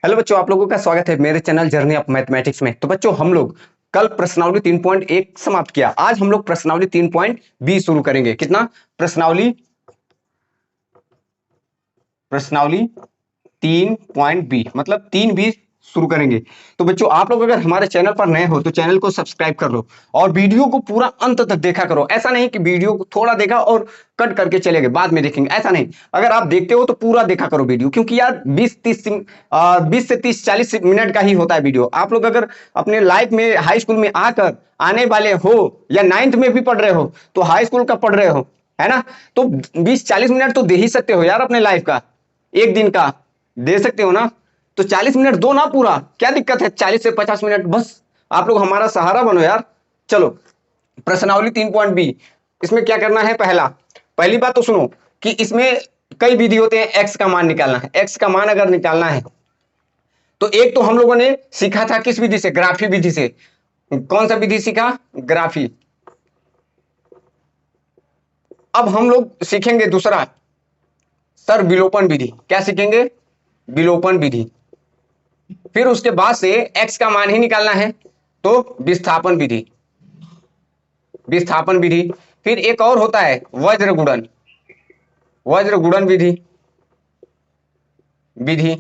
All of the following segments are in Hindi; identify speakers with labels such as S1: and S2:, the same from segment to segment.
S1: हेलो बच्चों, आप लोगों का स्वागत है मेरे चैनल जर्नी ऑफ मैथमेटिक्स में। तो बच्चों, हम लोग कल प्रश्नावली 3.1 समाप्त किया। आज हम लोग प्रश्नावली 3.20 शुरू करेंगे। कितना? प्रश्नावली 3.20 मतलब 3 20 शुरू करेंगे। तो बच्चों, आप लोग अगर हमारे चैनल पर नए हो तो चैनल को सब्सक्राइब कर लो और वीडियो को पूरा अंत तक देखा करो। ऐसा नहीं कि वीडियो को थोड़ा देखा और कट करके चले गए, बाद में देखेंगे, ऐसा नहीं। अगर आप देखते हो तो पूरा देखा करो वीडियो, क्योंकि यार 20 से 30 40 मिनट का ही होता है वीडियो। आप लोग अगर अपने लाइफ में हाई स्कूल में आकर आने वाले हो या 9th में भी पढ़ रहे हो तो हाई स्कूल का पढ़ रहे हो, है ना, तो 20 40 मिनट तो दे ही सकते हो यार अपने लाइफ का। एक दिन का दे सकते हो ना, तो 40 मिनट दो ना पूरा, क्या दिक्कत है? 40 से 50 मिनट बस। आप लोग हमारा सहारा बनो यार। चलो, प्रश्नावली 3.20 इसमें क्या करना है? पहली बात तो सुनो कि इसमें कई विधि होते हैं एक्स का मान निकालना है। एक्स का मान अगर निकालना है तो एक तो हम लोगों ने सीखा था किस विधि से? ग्राफी विधि से। कौन सा विधि सीखा? ग्राफी। अब हम लोग सीखेंगे दूसरा, सर विलोपन विधि। क्या सीखेंगे? विलोपन विधि। फिर उसके बाद से एक्स का मान ही निकालना है तो विस्थापन विधि। विस्थापन विधि। फिर एक और होता है वज्र गुणन। वज्र गुणन विधि विधि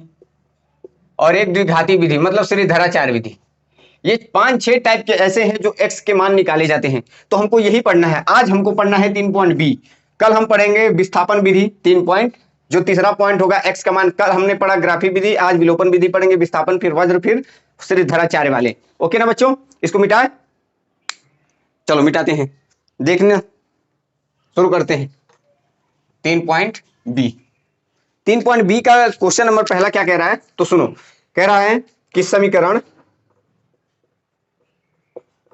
S1: और एक द्विघाती विधि मतलब श्रीधराचार्य विधि। ये 5 6 टाइप के ऐसे हैं जो एक्स के मान निकाले जाते हैं। तो हमको यही पढ़ना है। आज हमको पढ़ना है 3.20। कल हम पढ़ेंगे विस्थापन विधि 3 जो तीसरा पॉइंट होगा एक्स का मान। कल हमने पढ़ा ग्राफी विधि, आज विलोपन विधि पढ़ेंगे, विस्थापन, फिर वज्र, फिर श्रीधराचार्य वाले। ओके ना बच्चों? इसको मिटाए। चलो मिटाते हैं, देखना शुरू करते हैं। 3.20 3.20 का क्वेश्चन नंबर पहला क्या कह रहा है तो सुनो। कह रहा है कि समीकरण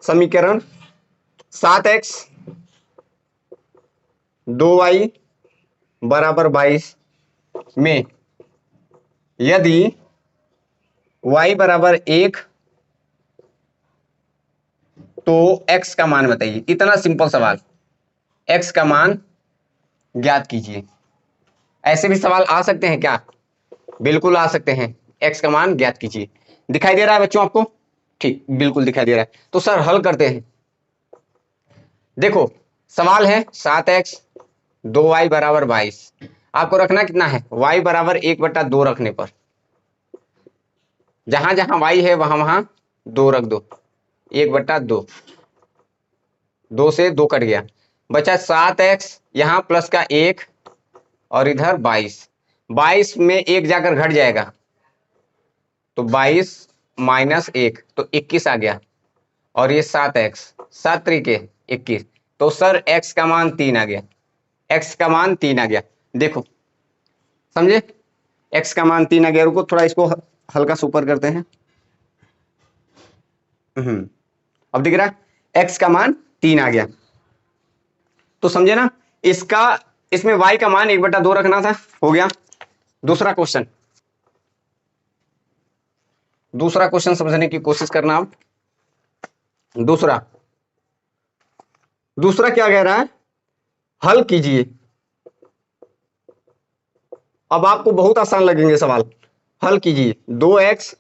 S1: समीकरण 7x 2y बराबर 22 में यदि y बराबर 1 तो x का मान बताइए। इतना सिंपल सवाल। x का मान ज्ञात कीजिए। ऐसे भी सवाल आ सकते हैं क्या? बिल्कुल आ सकते हैं। x का मान ज्ञात कीजिए। दिखाई दे रहा है बच्चों आपको? ठीक, बिल्कुल दिखाई दे रहा है। तो सर हल करते हैं। देखो, सवाल है 7x 2y बराबर 22। आपको रखना कितना है? y बराबर 1/2 रखने पर जहां जहां y है वहां वहां 2 रख दो। 1/2, 2 से 2 कट गया, बचा 7x, यहां प्लस का 1 और इधर 22। 22 में 1 जाकर घट जाएगा तो 22 माइनस 1 तो 21 आ गया। और ये 7x, 7 तरीके 21। तो सर x का मान 3 आ गया। x का मान 3 आ गया। देखो, समझे? x का मान 3 आ गया। रुको थोड़ा इसको हल्का सुपर करते हैं। अब दिख रहा है x का मान 3 आ गया। तो समझे ना? इसका इसमें y का मान 1/2 रखना था, हो गया। दूसरा क्वेश्चन समझने की कोशिश करना। आप दूसरा क्या कह रहा है? हल कीजिए। अब आपको बहुत आसान लगेंगे सवाल। हल कीजिए। 2x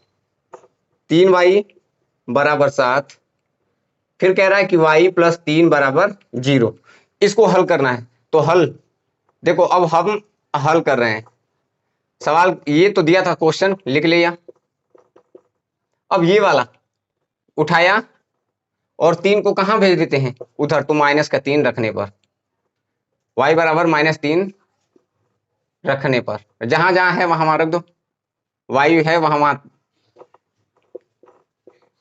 S1: 3y बराबर 7। फिर कह रहा है कि y प्लस 3 बराबर 0। इसको हल करना है। तो हल देखो, अब हम हल कर रहे हैं। सवाल ये तो दिया था, क्वेश्चन लिख लिया। अब ये वाला उठाया और 3 को कहां भेज देते हैं? उधर। तो माइनस का 3 रखने पर y बराबर -3 रखने पर जहां जहां है वहां वहां रख दो। y है वहां वहां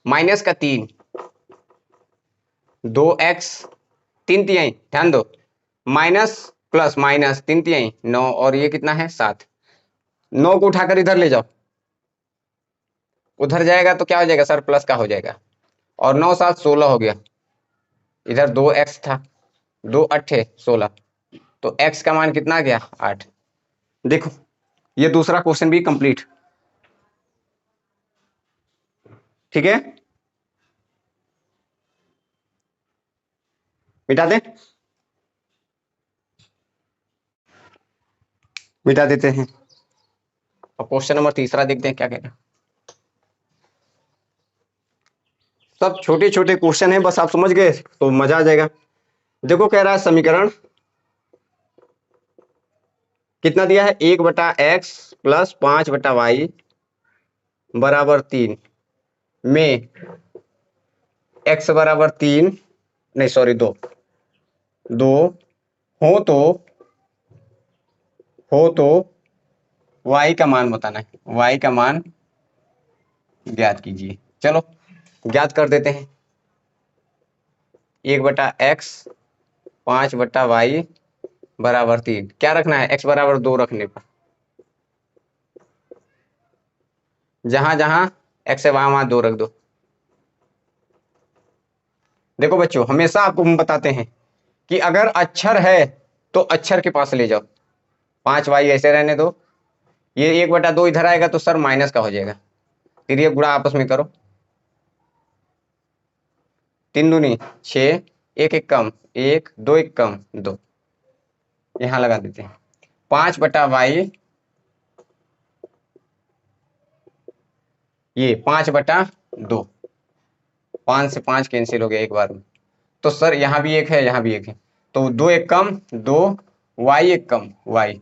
S1: माइनस का 3, 2x 3 तिहाई, ध्यान दो, माइनस प्लस माइनस 3 तिहाई 9 और ये कितना है? 7। 9 को उठाकर इधर ले जाओ, उधर जाएगा तो क्या हो जाएगा सर? प्लस का हो जाएगा। और 9 7 16 हो गया। इधर 2x था, 2 8 16। तो x का मान कितना आ गया? 8। देखो, ये दूसरा क्वेश्चन भी कंप्लीट। ठीक है, मिटा दे, मिटा देते हैं। और क्वेश्चन नंबर तीसरा देखते हैं क्या कह रहा है। सब छोटे छोटे क्वेश्चन है, बस आप समझ गए तो मजा आ जाएगा। देखो कह रहा है समीकरण कितना दिया है, 1/x प्लस 5/y बराबर 3 में x बराबर 3 नहीं सॉरी 2 हो तो y का मान बताना है, y का मान ज्ञात कीजिए। चलो ज्ञात कर देते हैं। 1/x 5/y बराबर 3, क्या रखना है, x बराबर 2 रखने पर जहां जहां x है वहां 2 रख दो। देखो बच्चों हमेशा आपको हम बताते हैं कि अगर अक्षर है तो अक्षर के पास ले जाओ। 5y ऐसे रहने दो, ये 1/2 इधर आएगा तो सर माइनस का हो जाएगा, फिर ये गुणा आपस में करो। 3 दूनी 6, 1 1 कम 1, 2 1 कम 2, यहां लगा देते हैं। 5/y ये 5/2, 5 से 5 कैंसिल हो गया एक बार में, तो सर यहाँ भी एक है यहाँ भी एक है, तो 2 1 कम 2, y 1 कम y,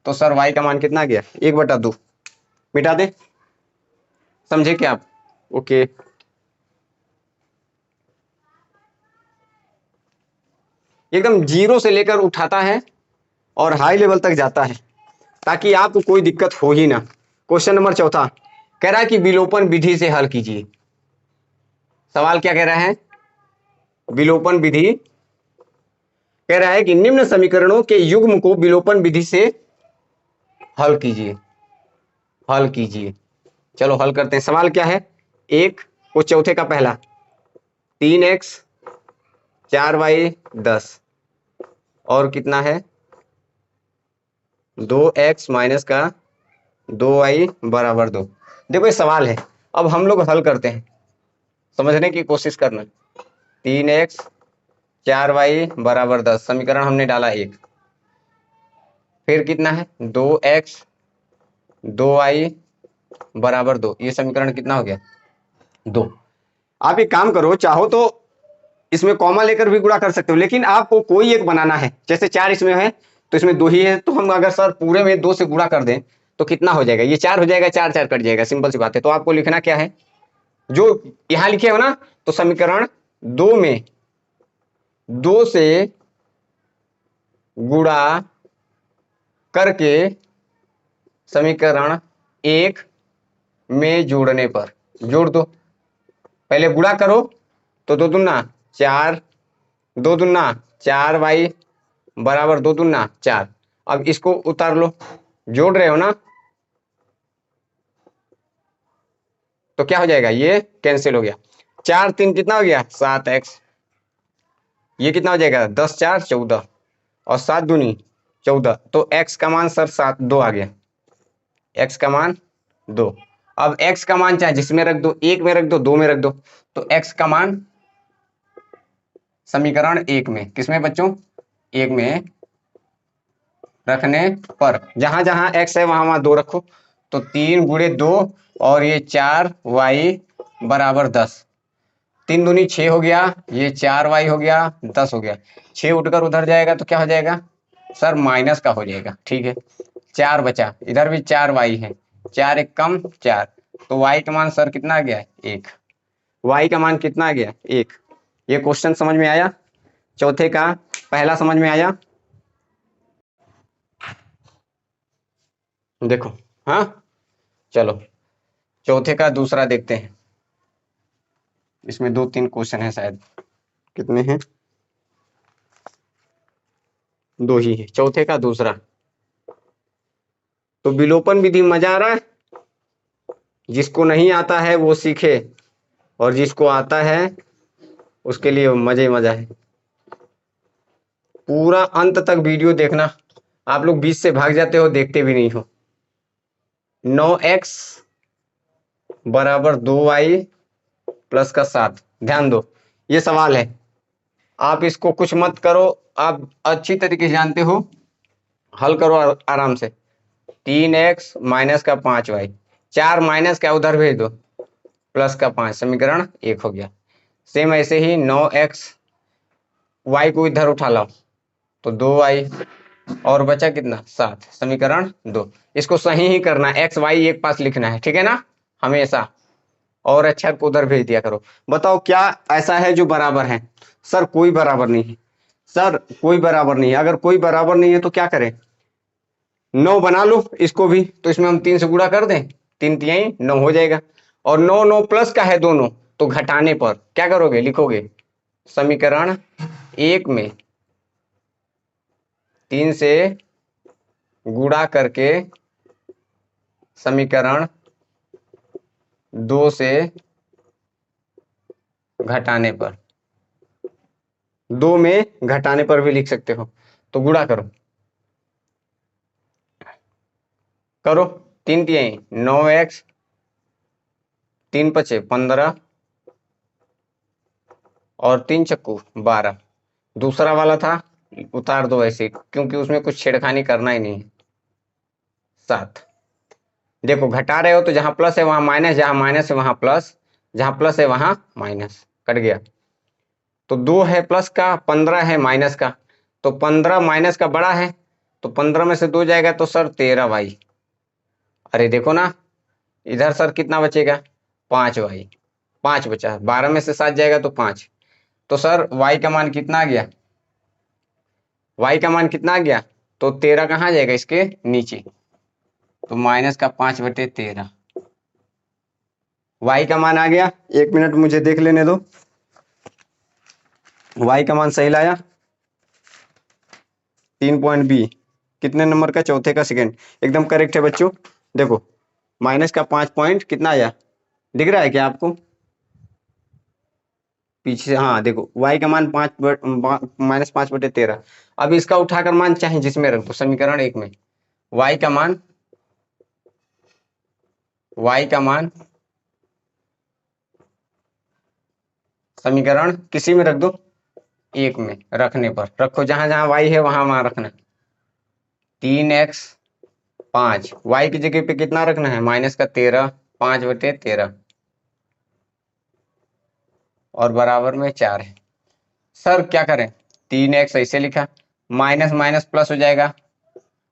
S1: तो सर y का मान कितना आ गया, 1/2। मिटा दे, समझे क्या आप? ओके। एकदम जीरो से लेकर उठाता है और हाई लेवल तक जाता है ताकि आपको कोई दिक्कत हो ही ना। क्वेश्चन नंबर चौथा कह रहा है कि विलोपन विधि से हल कीजिए। सवाल क्या कह रहा है, विलोपन विधि कह रहा है कि निम्न समीकरणों के युग्म को विलोपन विधि से हल कीजिए, हल कीजिए। चलो हल करते हैं। सवाल क्या है, एक वो चौथे का पहला 3x 4y 10 और कितना है 2x माइनस का 2y बराबर 2। देखो ये सवाल है, अब हम लोग हल करते हैं, समझने की कोशिश करना। 3x 4y बराबर 10 समीकरण हमने डाला 1, फिर कितना है 2x 2y बराबर 2, ये समीकरण कितना हो गया 2। आप एक काम करो, चाहो तो इसमें कॉमा लेकर भी गुणा कर सकते हो, लेकिन आपको कोई एक बनाना है। जैसे 4 इसमें है तो इसमें 2 ही है, तो हम अगर सर पूरे में 2 से गुणा कर दें तो कितना हो जाएगा, ये 4 हो जाएगा, 4 4 कट जाएगा, सिंपल सी बात है। तो आपको लिखना क्या है, जो यहां लिखे हो ना, तो समीकरण 2 में 2 से गुणा करके समीकरण 1 में जोड़ने पर जोड़ दो। पहले गुणा करो तो 2 दूना 4, 2 दूना 4y बराबर 2 दूना 4। अब इसको उतार लो, जोड़ रहे हो ना, तो क्या हो जाएगा, ये कैंसिल हो गया। 4 3 कितना हो गया 7x, ये कितना हो जाएगा 10 4 14 और 7 दूनी 14, तो x का मान सर 2 आ गया, x का मान 2। अब x का मान चाहे जिसमें रख दो, 1 में रख दो 2 में रख दो, तो x का मान समीकरण 1 में, किसमें बच्चों 1 में रखने पर जहां जहां x है वहां वहां 2 रखो, तो 3 गुणे 2 और ये 4y बराबर 10, 3 दूनी 6 हो गया, ये 4y हो गया 10 हो गया, 6 उठकर उधर जाएगा तो क्या हो जाएगा सर माइनस का हो जाएगा, ठीक है। 4 बचा, इधर भी 4y है, 4 1 कम 4, तो y का मान सर कितना आ गया 1, y का मान कितना आ गया 1। ये क्वेश्चन समझ में आया, चौथे का पहला समझ में आया, देखो हाँ। चलो चौथे का दूसरा देखते हैं, इसमें 2 3 क्वेश्चन है शायद, कितने हैं 2 ही है। चौथे का दूसरा, तो विलोपन विधि मजा आ रहा है, जिसको नहीं आता है वो सीखे और जिसको आता है उसके लिए मजे मजा है। पूरा अंत तक वीडियो देखना, आप लोग बीच से भाग जाते हो, देखते भी नहीं हो। 9x बराबर 2y प्लस का 7, ध्यान दो ये सवाल है, आप इसको कुछ मत करो, आप अच्छी तरीके से जानते हो, हल करो आराम से। 3x माइनस का 5y, 4 माइनस का उधर भेज दो, प्लस का 5, समीकरण 1 हो गया। सेम ऐसे ही 9x, y को इधर उठा लो तो 2y, और बचा कितना 7, समीकरण 2। इसको सही ही करना है, x y एक पास लिखना है, ठीक है ना, हमेशा। और अक्षर को उधर भेज दिया करो। बताओ क्या ऐसा है जो बराबर है? सर कोई बराबर नहीं है, सर कोई बराबर नहीं है। अगर कोई बराबर नहीं है तो क्या करें? 9 बना लो इसको भी, तो इसमें हम 3 से गुणा कर दें, 3 तिहाई 9 हो जाएगा। और 9 9 प्लस का है दोनों, तो घटाने पर क्या करोगे? लिखोगे समीकरण 1 में 3 से गुणा करके समीकरण 2 से घटाने पर, 2 में घटाने पर भी लिख सकते हो। तो गुणा करो, करो 3 तिहाई 9x, 3 पचे 15 और 3 चक्कू 12। दूसरा वाला था उतार दो ऐसे, क्योंकि उसमें कुछ छेड़खानी करना ही नहीं है। 7। देखो घटा रहे हो तो जहां प्लस है वहां माइनस, जहां माइनस है वहां प्लस, जहां प्लस है वहां माइनस, कट गया। तो 2 है प्लस का, 15 है माइनस का, तो 15 माइनस का बड़ा है, तो 15 में से 2 जाएगा तो सर 13y। अरे देखो ना, इधर सर कितना बचेगा? 5y, 5 बचा, 12 में से 7 जाएगा तो 5। तो सर y का मान कितना आ गया? y का मान कितना आ गया? तो 13 कहाँ जाएगा? इसके नीचे, तो माइनस का 5/13 y का मान आ गया। 1 मिनट मुझे देख लेने दो, y का मान सही लाया 3 पॉइंट बी, कितने नंबर का? चौथे का सेकंड, एकदम करेक्ट है बच्चों। देखो माइनस का 5 पॉइंट कितना आया, दिख रहा है क्या आपको पीछे से? हाँ देखो y का मान -5/13। अब इसका उठाकर मान चाहे जिसमें रख दो, समीकरण 1 में y का मान, y का मान समीकरण किसी में रख दो, 1 में रखने पर रखो, जहां जहां y है वहां वहां रखना। 3x 5, y की जगह पे कितना रखना है? माइनस का 13, 5/13 और बराबर में 4 है। सर क्या करें? 3x ऐसे लिखा, माइनस माइनस प्लस हो जाएगा,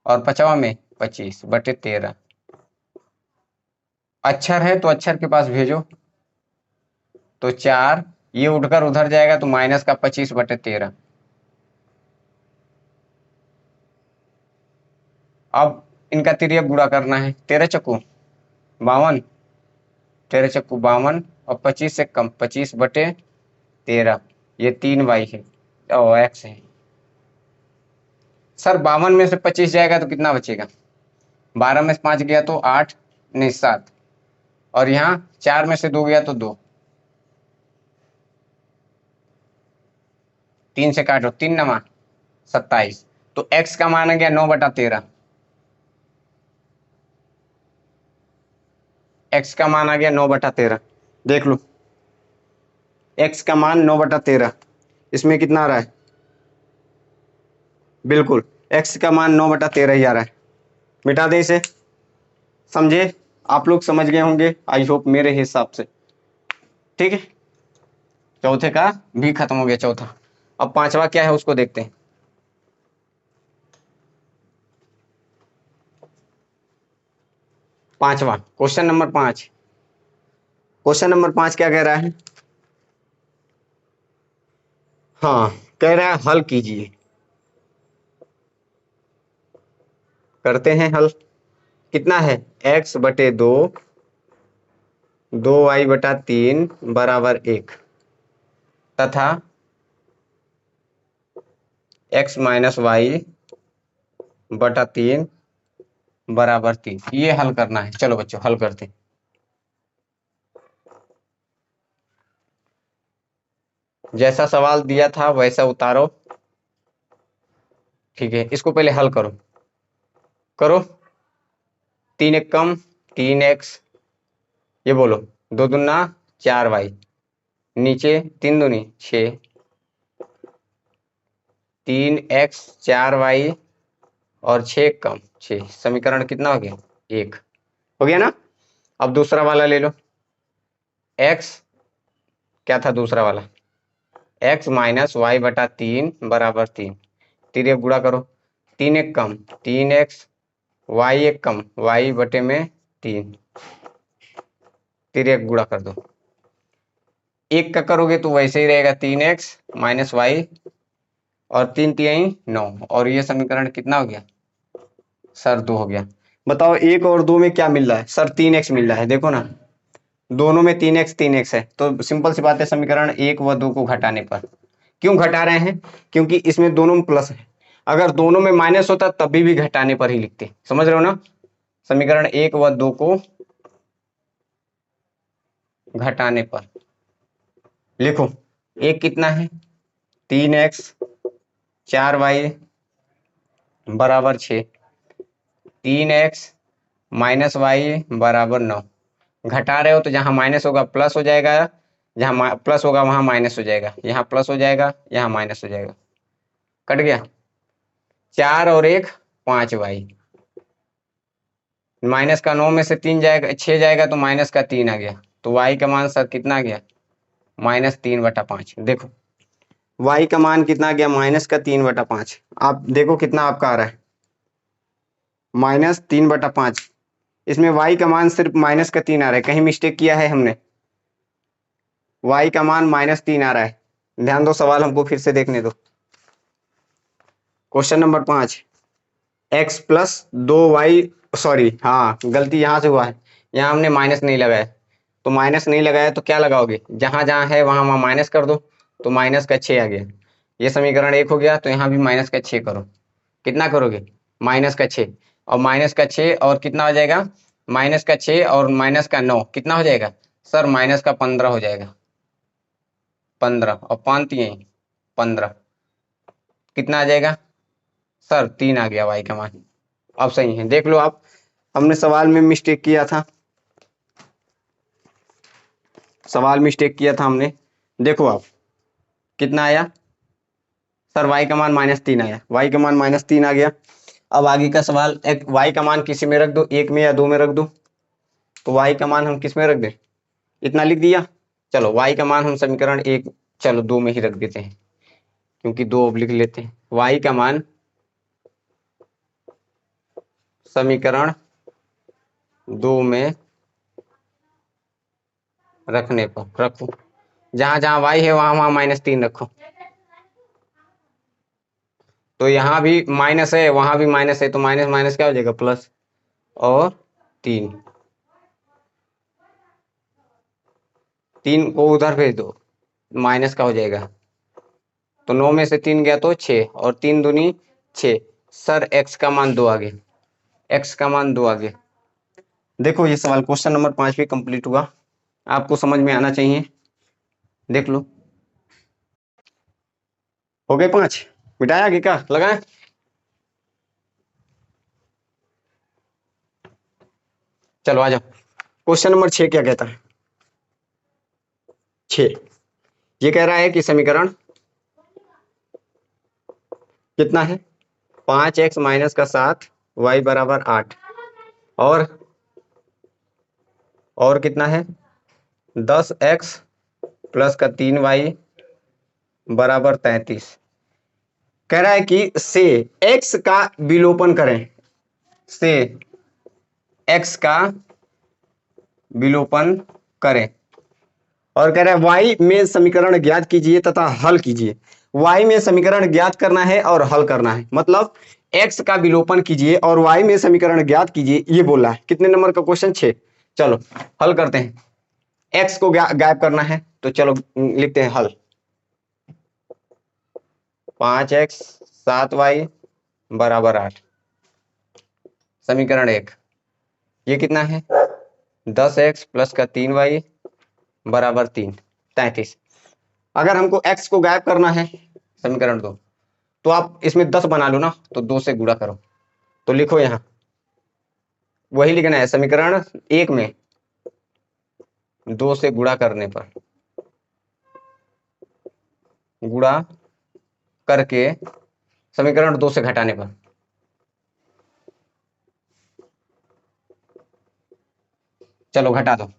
S1: और 5वां में 25/13। अक्षर है तो अक्षर के पास भेजो, तो 4, ये उठकर उधर जाएगा तो माइनस का 25/13। अब इनका तिर्यक गुणा करना है, 13 चक्कू 52, 13 चक्कू 52 और 25 से कम 25/13, ये 3y है और x है। सर 52 में से 25 जाएगा तो कितना बचेगा? 12 में से 5 गया तो 8, नहीं 7, और यहाँ 4 में से 2 गया तो 2, 3 से काटो, 3 नमा 27, तो x का मान आ गया 9/13। x का मान आ गया 9/13, देख लो x का मान 9/13, इसमें कितना आ रहा है? बिल्कुल x का मान 9/13 ही आ रहा है। मिटा दे इसे, समझे? आप लोग समझ गए होंगे आई होप, मेरे हिसाब से। ठीक है, चौथे का भी खत्म हो गया चौथा। अब पांचवा क्या है उसको देखते हैं। पांचवा क्वेश्चन नंबर 5, क्वेश्चन नंबर 5 क्या कह रहा है? हाँ, कह रहा है हल कीजिए। करते हैं हल। कितना है? x/2, 2y/3 बराबर 1 तथा x - y/3 बराबर 3, ये हल करना है। चलो बच्चों हल करते हैं। जैसा सवाल दिया था वैसा उतारो, ठीक है। इसको पहले हल करो, करो। 3 एक कम 3x, ये बोलो 2 दूना 4y, नीचे 3 दूनी 6, 3x 4y और 6 कम 6, समीकरण कितना हो गया? 1 हो गया ना। अब दूसरा वाला ले लो, x क्या था दूसरा वाला, x माइनस वाई बटा 3 बराबर 3। तिर्यक गुणा करो, 3 एक कम 3x, वाई एक कम वाई बटे में 3, तिर्यक गुणा कर दो। एक का करोगे तो वैसे ही रहेगा 3x माइनस वाई और 3 3 9, और ये समीकरण कितना हो गया सर 2 हो गया। बताओ 1 और 2 में क्या मिल रहा है सर, 3x मिल रहा है, देखो ना दोनों में 3x है, तो सिंपल सी बात है समीकरण 1 व 2 को घटाने पर। क्यों घटा रहे हैं, क्योंकि इसमें दोनों में प्लस है, अगर दोनों में माइनस होता तभी भी घटाने पर ही लिखते, समझ रहे हो ना। समीकरण 1 व 2 को घटाने पर लिखो, एक कितना है 3x 4y बराबर 6, 3x माइनस वाई बराबर 9। घटा रहे हो तो जहां माइनस होगा प्लस हो जाएगा, जहां प्लस होगा वहां माइनस हो जाएगा, यहाँ प्लस हो जाएगा यहाँ माइनस हो जाएगा, कट गया। 4 और 1 5y, माइनस का 9 में से 3 जाएगा 6 जाएगा तो माइनस का 3 आ गया, तो y का मान सर कितना आ गया -3/5। देखो y का मान कितना आ गया -3/5। आप देखो कितना आपका आ रहा है -3/5। इसमें y का मान सिर्फ -3 आ रहा है, कहीं मिस्टेक किया है हमने, y का मान -3 आ रहा है। ध्यान दो, सवाल हमको फिर से देखने दो। Question number 5, x plus 2y, sorry हाँ गलती यहाँ से हुआ है, यहाँ हमने माइनस नहीं लगाया, तो माइनस नहीं लगाया तो क्या लगाओगे, जहां जहां है वहां वहां माइनस कर दो, तो माइनस का 6 आ गया। ये समीकरण 1 हो गया, तो यहाँ भी माइनस का 6 करो, कितना करोगे माइनस का 6, और माइनस का 6 और कितना हो जाएगा, माइनस का 6 और माइनस का 9 कितना हो जाएगा सर, माइनस का 15 हो जाएगा, 15 और 5 यही 15, कितना आ जाएगा सर 3 आ गया y का मान। अब सही है, देख लो आप, हमने सवाल में मिस्टेक किया था, सवाल मिस्टेक किया था हमने, देखो आप कितना आया सर, y का मान -3 आया, y का मान -3 आ गया। अब आगे का सवाल, एक y का मान किसी में रख दो, 1 में या 2 में रख दो, तो y का मान हम किस में रख दें, इतना लिख दिया। चलो y का मान हम समीकरण 1, चलो 2 में ही रख देते हैं, क्योंकि 2 अब लिख लेते हैं। y का मान समीकरण 2 में रखने पर रखो, जहां जहां y है वहां वहां -3 रखो, तो यहाँ भी माइनस है वहां भी माइनस है, तो माइनस माइनस क्या हो जाएगा प्लस, और 3 को उधर भेज दो, माइनस का हो जाएगा, तो 9 में से 3 गया तो 6, और 3 दूनी 6, सर x का मान 2 आ गया, x का मान 2 आ गया। देखो ये सवाल क्वेश्चन नंबर 5 भी कंप्लीट हुआ, आपको समझ में आना चाहिए, देख लो हो गए 5, मिटाया कि क्या लगाए। चलो आ जाओ, क्वेश्चन नंबर 6 क्या कहता है, 6 ये कह रहा है कि समीकरण कितना है 5x माइनस का 7 y बराबर 8, और कितना है 10x प्लस का 3y बराबर 33। कह रहा है कि से x का विलोपन करें, से x का विलोपन करें, और कह रहा है y में समीकरण ज्ञात कीजिए तथा हल कीजिए। y में समीकरण ज्ञात करना है और हल करना है, मतलब x का विलोपन कीजिए और y में समीकरण ज्ञात कीजिए, ये बोला है। कितने नंबर का क्वेश्चन 6। चलो हल करते हैं, x को गायब करना है, तो चलो लिखते हैं हल, 5x 7y बराबर 8, समीकरण 1, ये कितना है 10x प्लस का 3y बराबर 3, 33। अगर हमको x को गायब करना है समीकरण 2, तो आप इसमें 10 बना लो ना, तो 2 से गुणा करो, तो लिखो यहां वही लिखना है, समीकरण 1 में 2 से गुणा करने पर, गुणा करके समीकरण 2 से घटाने पर, चलो घटा दो,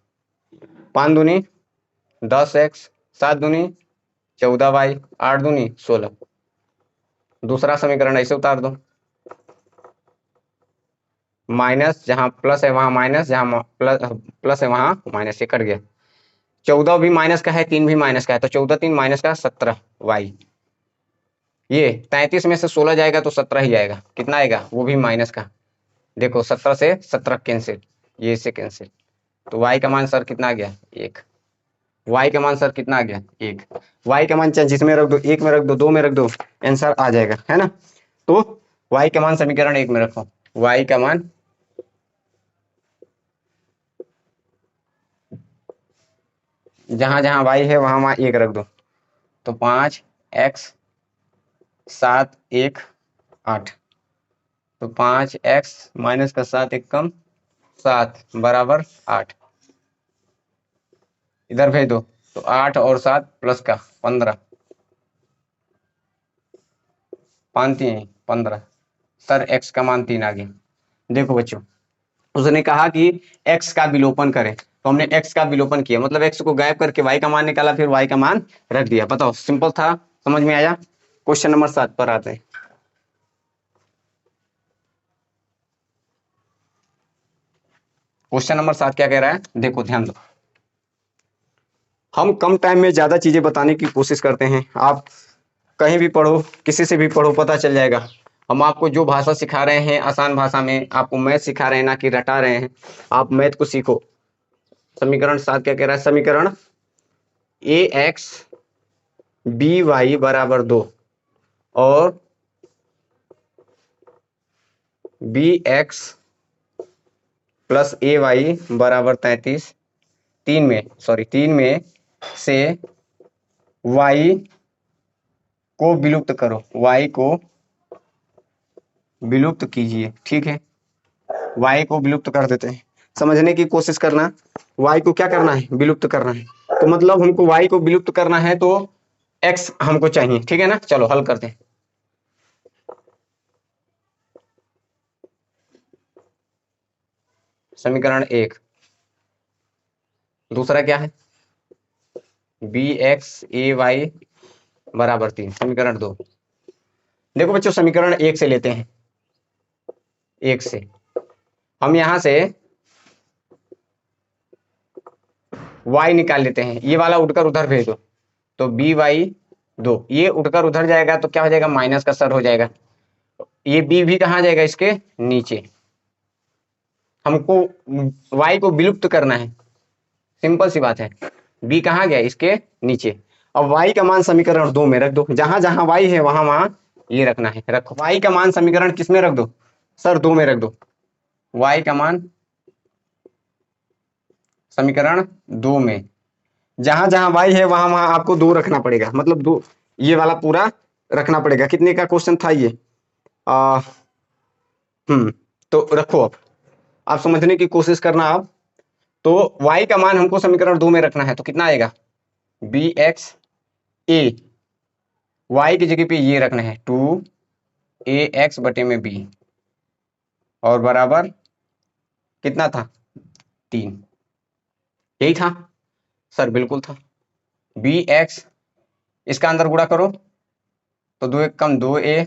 S1: 5 दूनी 10x 7 दूनी 14y, 8 दूनी 16। दूसरा समीकरण ऐसे उतार दो, माइनस जहां प्लस है वहां माइनस, जहां प्लस है वहां माइनस, ये कट गया। 14 भी माइनस का है, 3 भी माइनस का है, तो 14 3 माइनस का 17y। ये 33 में से 16 जाएगा तो 17 ही जाएगा, कितना आएगा वो भी माइनस का। देखो 17 से 17 कैंसिल, ये इससे कैंसिल, तो y का मान सर कितना आ गया 1। y का मान सर कितना आ गया 1। y का मान चाहे जिसमें रख दो, 1 में रख दो, 2 में रख दो, आंसर आ जाएगा, है ना। तो y का मान समीकरण 1 में रखो, y का मान जहां जहां y है वहां वहां 1 रख दो, तो 5x 7 1 8, तो 5x माइनस का 7 1 कम 7 बराबर 8। इधर भेज दो, तो 8 और 7 प्लस का 15, 5 3 15। सर x का मान 3 आ गया। देखो बच्चों, उसने कहा कि x का विलोपन करें, तो हमने x का विलोपन किया, मतलब x को गायब करके y का मान निकाला, फिर y का मान रख दिया। बताओ, सिंपल था, समझ में आया। क्वेश्चन नंबर 7 पर आते हैं। क्वेश्चन नंबर 7 क्या कह रहा है, देखो ध्यान दो। हम कम टाइम में ज्यादा चीजें बताने की कोशिश करते हैं। आप कहीं भी पढ़ो, किसी से भी पढ़ो, पता चल जाएगा। हम आपको जो भाषा सिखा रहे हैं आसान भाषा में, आपको मैथ सिखा रहे हैं, ना कि रटा रहे हैं। आप मैथ को सीखो। समीकरण 7 क्या कह रहा है, समीकरण ax by बराबर 2 और bx प्लस ay बराबर 33, तीन में से y को विलुप्त करो, y को विलुप्त कीजिए। ठीक है, y को विलुप्त कर देते हैं, समझने की कोशिश करना। y को क्या करना है, विलुप्त करना है। तो मतलब हमको y को विलुप्त करना है, तो x हमको चाहिए, ठीक है ना। चलो हल करते हैं। समीकरण 1, दूसरा क्या है, bx ay बराबर 3। समीकरण 2, देखो बच्चों समीकरण 1 से लेते हैं। 1 से हम यहां से y निकाल लेते हैं, ये वाला उठकर उधर भेज दो, तो by 2, ये उठकर उधर जाएगा तो क्या हो जाएगा, माइनस का सर हो जाएगा। ये b भी कहाँ जाएगा, इसके नीचे। हमको y को विलुप्त करना है, सिंपल सी बात है। b कहाँ गया, इसके नीचे। अब y का मान समीकरण 2 में रख दो, जहां जहां y है वहां वहां ये रखना है, रखो। y का मान समीकरण किस में रख दो, सर 2 में रख दो। y का मान समीकरण 2 में, जहां जहां y है वहां वहां आपको 2 रखना पड़ेगा, मतलब 2 ये वाला पूरा रखना पड़ेगा। कितने का क्वेश्चन था ये, आ, तो रखो। अब आप समझने की कोशिश करना। आप तो y का मान हमको समीकरण 2 में रखना है, तो कितना आएगा, bx a, y की जगह पे ये रखना है 2ax बटे में b, और बराबर कितना था 3। यही था सर, बिल्कुल था। bx इसका अंदर गुणा करो, तो 2 1 कम 2a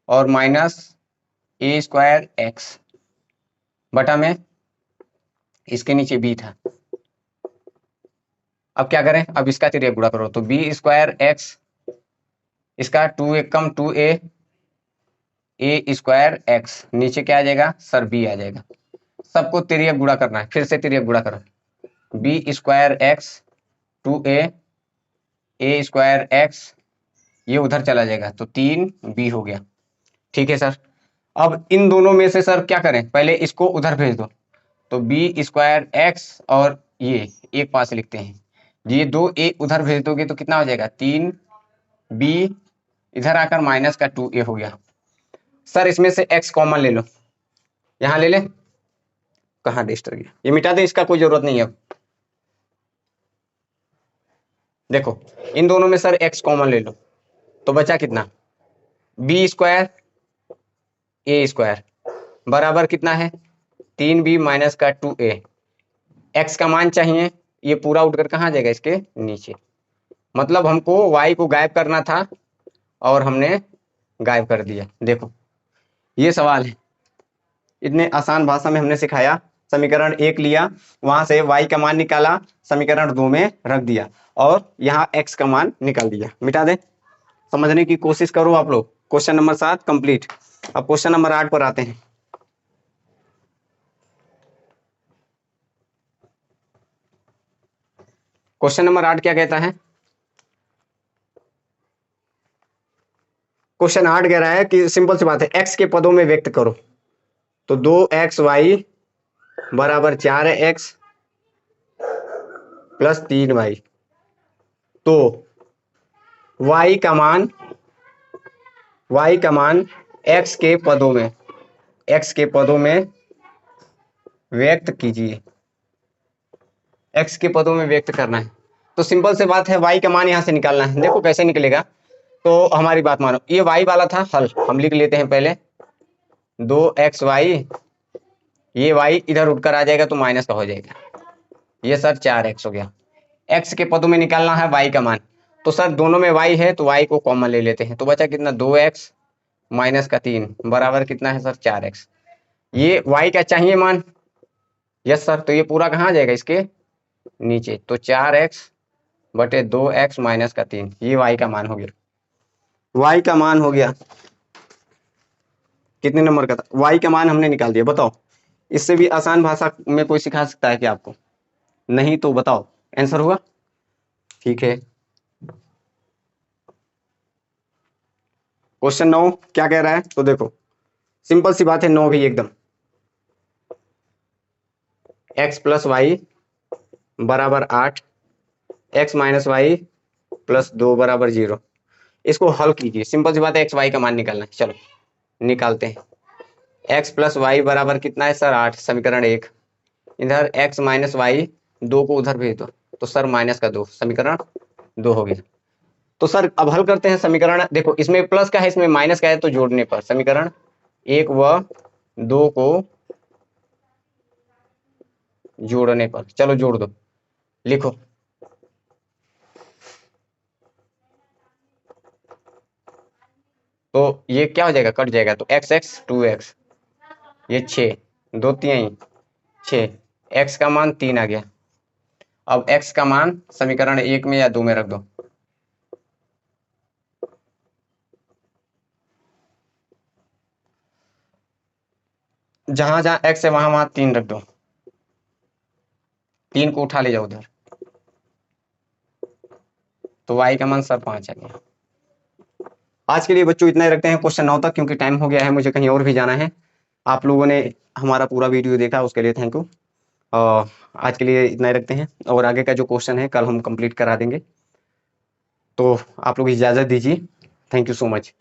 S1: और माइनस a स्क्वायर x बटा में इसके नीचे b था। अब क्या करें, अब इसका तिर्यक गुणा करो, तो b स्क्वायर x, इसका 2 1 कम 2a a स्क्वायर x, नीचे क्या आ जाएगा सर b आ जाएगा। सबको तिर्यक गुणा करना है, फिर से तिर्यक गुणा करो, b square x 2a a square x, ये उधर चला जाएगा तो 3b हो गया। ठीक है सर। अब इन दोनों में से सर क्या करें, पहले इसको उधर भेज दो, तो b स्क्वायर x और ये एक पास लिखते हैं, ये 2a उधर भेज दोगे तो कितना हो जाएगा 3b, इधर आकर माइनस का 2a हो गया। सर इसमें से x कॉमन ले लो, यहां ले ले, कहाँ डिस्टर गया, ये मिटा दे, इसका कोई जरूरत नहीं है। अब देखो इन दोनों में सर x कॉमन ले लो, तो बचा कितना, b स्क्वायर a स्क्वायर बराबर कितना है 3b माइनस का 2a। x का मान चाहिए, ये पूरा उठकर कहाँ जाएगा, इसके नीचे। मतलब हमको y को गायब करना था और हमने गायब कर दिया। देखो ये सवाल है, इतने आसान भाषा में हमने सिखाया। समीकरण 1 लिया, वहां से y का मान निकाला, समीकरण 2 में रख दिया और यहाँ x का मान निकाल दिया। मिटा दे, समझने की कोशिश करो आप लोग। Question number 7 complete. अब क्वेश्चन नंबर 8 पर आते हैं। क्वेश्चन नंबर 8 क्या कहता है? क्वेश्चन 8 कह रहा है कि सिंपल सी बात है, x के पदों में व्यक्त करो। तो 2xy बराबर 4x प्लस 3y। तो y का मान x के पदों में व्यक्त कीजिए। x के पदों में व्यक्त करना है। तो सिंपल से बात है, y का मान यहां से निकालना है। देखो कैसे निकलेगा, तो हमारी बात मानो, ये y वाला था हल, हम लिख लेते हैं पहले 2xy, ये y इधर उठकर आ जाएगा तो माइनस का हो जाएगा, ये सर 4x हो गया। x के पदों में निकालना है y का मान, तो सर दोनों में y है तो y को कॉमन ले लेते हैं, तो बचा कितना 2x माइनस का 3 बराबर कितना है सर 4x। ये y का चाहिए मान, यस सर, तो ये पूरा कहाँ आ जाएगा इसके नीचे, तो 4x बटे 2x माइनस का 3, ये y का मान हो गया। y का मान हो गया, कितने नंबर का था? y का मान हमने निकाल दिया। बताओ इससे भी आसान भाषा में कोई सिखा सकता है क्या आपको? नहीं तो बताओ आंसर होगा। ठीक है, क्वेश्चन 9 क्या कह रहा है? तो देखो सिंपल सी बात है, 9 भी एकदम, x प्लस वाई बराबर 8, x माइनस वाई प्लस 2 बराबर 0। इसको हल कीजिए। सिंपल सी बात है, एक्स वाई का मान निकालना है। चलो निकालते हैं। x प्लस वाई बराबर कितना है सर 8, समीकरण 1। इधर x माइनस वाई 2 को उधर भेज दो, तो सर माइनस का 2, समीकरण 2 हो गया। तो सर अब हल करते हैं समीकरण। देखो इसमें प्लस का है, इसमें माइनस का है, तो जोड़ने पर समीकरण 1 व 2 को जोड़ने पर, चलो जोड़ दो, लिखो। तो ये क्या हो जाएगा, कट जाएगा, तो x x 2x, ये 6 2 3 6, x का मान 3 आ गया। अब x का मान समीकरण 1 में या 2 में रख दो। जहां जहां x है वहां वहां 3 रख दो, 3 को उठा ले जाओ उधर, तो y का मान सर 5 आ गया। आज के लिए बच्चों इतना ही रखते हैं, क्वेश्चन 9 तक, क्योंकि टाइम हो गया है, मुझे कहीं और भी जाना है। आप लोगों ने हमारा पूरा वीडियो देखा, उसके लिए थैंक यू। आज के लिए इतना ही रखते हैं, और आगे का जो क्वेश्चन है कल हम कंप्लीट करा देंगे। तो आप लोग इजाज़त दीजिए। Thank you so much.